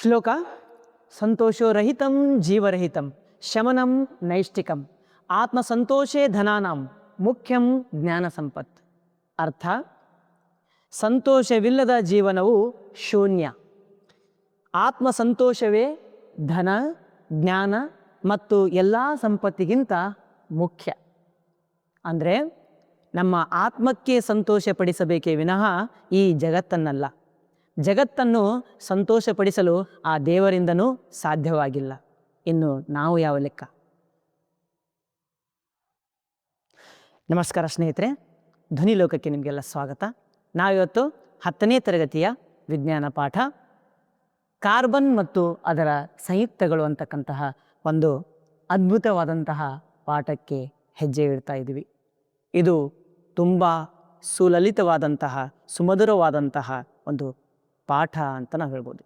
ಶ್ಲೋಕ ಸಂತೋಷೋರಹಿತಂ ಜೀವರಹಿತಂ ಶಮನಂ ನೈಷ್ಟಿಕಂ ಆತ್ಮಸಂತೋಷೇ ಧನಾನಾಂ ಮುಖ್ಯಂ ಜ್ಞಾನ ಸಂಪತ್. ಅರ್ಥ, ಸಂತೋಷವಿಲ್ಲದ ಜೀವನವು ಶೂನ್ಯ. ಆತ್ಮಸಂತೋಷವೇ ಧನ, ಜ್ಞಾನ ಮತ್ತು ಎಲ್ಲ ಸಂಪತ್ತಿಗಿಂತ ಮುಖ್ಯ. ಅಂದರೆ ನಮ್ಮ ಆತ್ಮಕ್ಕೆ ಸಂತೋಷಪಡಿಸಬೇಕೇ ವಿನಃ ಈ ಜಗತ್ತನ್ನಲ್ಲ. ಜಗತ್ತನ್ನು ಸಂತೋಷಪಡಿಸಲು ಆ ದೇವರಿಂದನೂ ಸಾಧ್ಯವಾಗಿಲ್ಲ. ಇನ್ನು ನಾವು ಯಾವ ಲೆಕ್ಕ? ನಮಸ್ಕಾರ ಸ್ನೇಹಿತರೆ, ಧ್ವನಿ ಲೋಕಕ್ಕೆ ನಿಮಗೆಲ್ಲ ಸ್ವಾಗತ. ನಾವಿವತ್ತು 10ನೇ ತರಗತಿಯ ವಿಜ್ಞಾನ ಪಾಠ ಕಾರ್ಬನ್ ಮತ್ತು ಅದರ ಸಂಯುಕ್ತಗಳು ಅಂತಕ್ಕಂತಹ ಒಂದು ಅದ್ಭುತವಾದಂತಹ ಪಾಠಕ್ಕೆ ಹೆಜ್ಜೆ ಇಡ್ತಾ ಇದ್ದೀವಿ. ಇದು ತುಂಬ ಸುಲಲಿತವಾದಂತಹ ಸುಮಧುರವಾದಂತಹ ಒಂದು ಪಾಠ ಅಂತ ನಾವು ಹೇಳ್ಬೋದು.